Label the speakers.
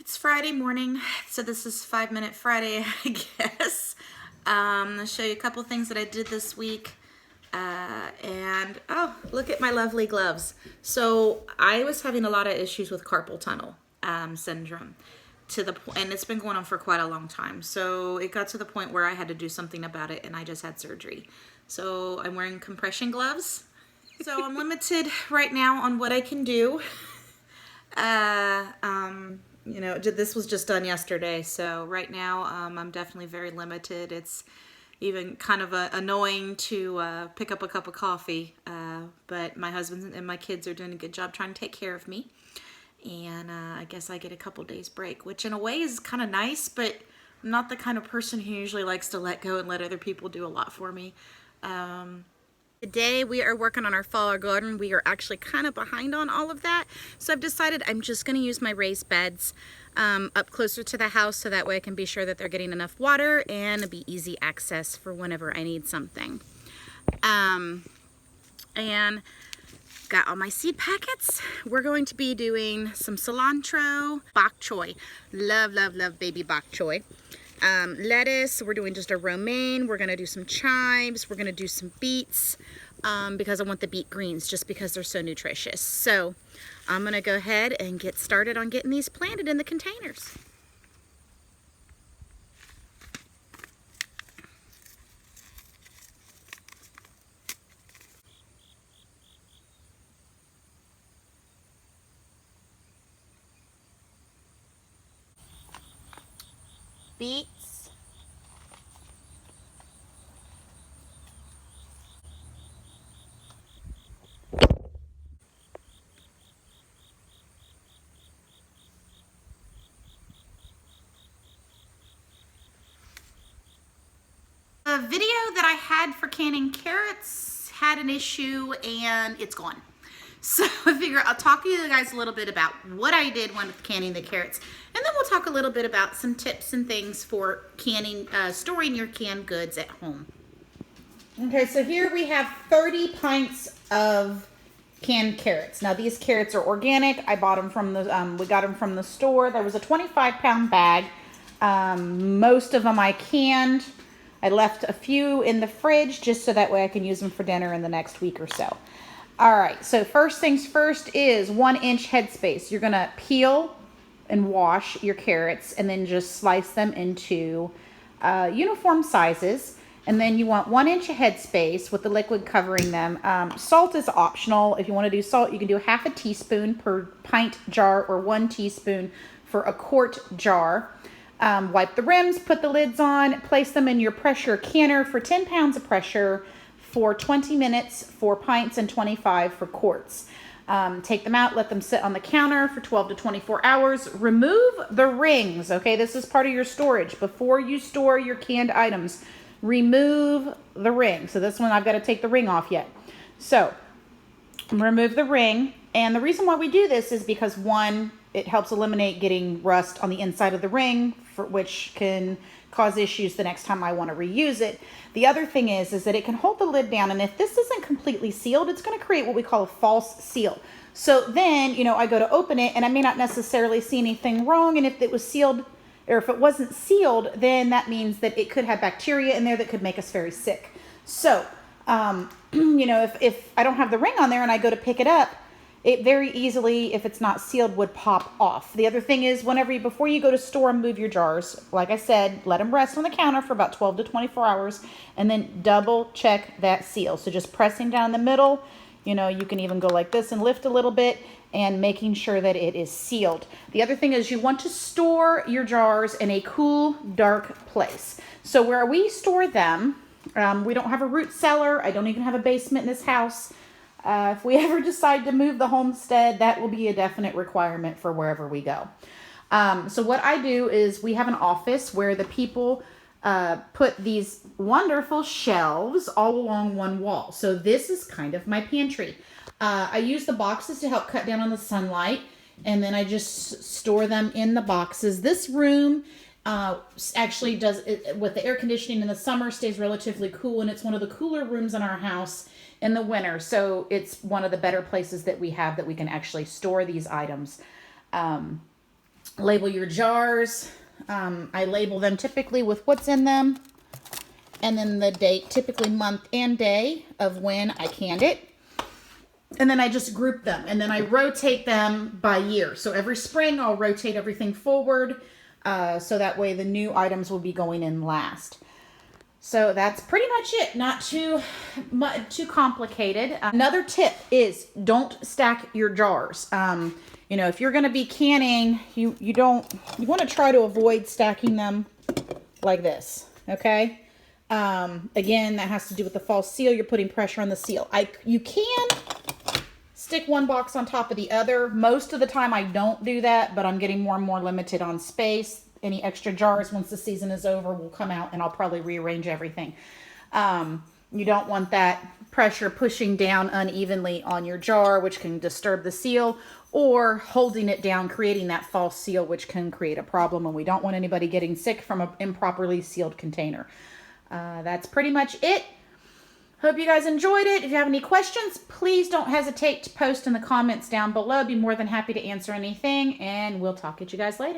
Speaker 1: It's Friday morning, so this is 5-Minute Friday, I guess. I'll show you a couple things that I did this week. And oh, look at my lovely gloves. So I was having a lot of issues with carpal tunnel syndrome to the point, and it's been going on for quite a long time. So it got to the point where I had to do something about it, and I just had surgery. So I'm wearing compression gloves. So I'm limited right now on what I can do. This was just done yesterday, so right now I'm definitely very limited. It's even kind of annoying to pick up a cup of coffee, but my husband and my kids are doing a good job trying to take care of me, and I guess I get a couple days break, which in a way is kind of nice, but I'm not the kind of person who usually likes to let go and let other people do a lot for me. Today we are working on our fall garden. We are actually kind of behind on all of that. So I've decided I'm just going to use my raised beds up closer to the house so that way I can be sure that they're getting enough water and it'll be easy access for whenever I need something. And got all my seed packets. We're going to be doing some cilantro, bok choy. Love, love, love baby bok choy. Lettuce, we're doing just a romaine. We're going to do some chives. We're going to do some beets because I want the beet greens just because they're so nutritious. So I'm going to go ahead and get started on getting these planted in the containers. Beets. The video that I had for canning carrots had an issue and it's gone. So I figure I'll talk to you guys a little bit about what I did when canning the carrots, and then we'll talk a little bit about some tips and things for canning, storing your canned goods at home. Okay, so here we have 30 pints of canned carrots. Now these carrots are organic. I bought them from the, we got them from the store. There was a 25-pound bag. Most of them I canned. I left a few in the fridge just so that way I can use them for dinner in the next week or so. All right, so first things first is 1-inch headspace. You're gonna peel and wash your carrots and then just slice them into uniform sizes. And then you want 1-inch headspace with the liquid covering them. Salt is optional. If you wanna do salt, you can do half a teaspoon per pint jar or 1 teaspoon for a quart jar. Wipe the rims, put the lids on, place them in your pressure canner for 10 pounds of pressure for 20 minutes for pints and 25 for quarts. Take them out, let them sit on the counter for 12 to 24 hours. Remove the rings, okay? This is part of your storage. Before you store your canned items, remove the ring. So this one, I've got to take the ring off yet. So remove the ring. And the reason why we do this is because, one, it helps eliminate getting rust on the inside of the ring, which can cause issues the next time I want to reuse it. The other thing is that it can hold the lid down, and if this isn't completely sealed, it's going to create what we call a false seal. So then, I go to open it, and I may not necessarily see anything wrong, and if it was sealed, or if it wasn't sealed, then that means that it could have bacteria in there that could make us very sick. So, if I don't have the ring on there and I go to pick it up, it very easily, if it's not sealed, would pop off. The other thing is before you go to store and move your jars, like I said, let them rest on the counter for about 12 to 24 hours and then double check that seal. So just pressing down the middle, you can even go like this and lift a little bit and making sure that it is sealed. The other thing is you want to store your jars in a cool, dark place. So where we store them, we don't have a root cellar. I don't even have a basement in this house. If we ever decide to move the homestead, that will be a definite requirement for wherever we go. So what I do is we have an office where the people put these wonderful shelves all along one wall. So this is kind of my pantry. I use the boxes to help cut down on the sunlight, and then I just store them in the boxes. This room actually does, with the air conditioning in the summer, stays relatively cool, and it's one of the cooler rooms in our house in the winter. So it's one of the better places that we have that we can actually store these items. Label your jars. I label them typically with what's in them, and then the date, typically month and day of when I canned it. And then I just group them, and then I rotate them by year. So every spring I'll rotate everything forward, so that way the new items will be going in last. So that's pretty much it. Not too complicated. Another tip is don't stack your jars. You know, if you're going to be canning, you want to try to avoid stacking them like this. Okay. Again, that has to do with the false seal. You're putting pressure on the seal. You can stick one box on top of the other. Most of the time I don't do that, but I'm getting more and more limited on space. Any extra jars, once the season is over, will come out and I'll probably rearrange everything. You don't want that pressure pushing down unevenly on your jar, which can disturb the seal, or holding it down, creating that false seal, which can create a problem, and we don't want anybody getting sick from an improperly sealed container. That's pretty much it. Hope you guys enjoyed it. If you have any questions, please don't hesitate to post in the comments down below. Be more than happy to answer anything, and we'll talk at you guys later.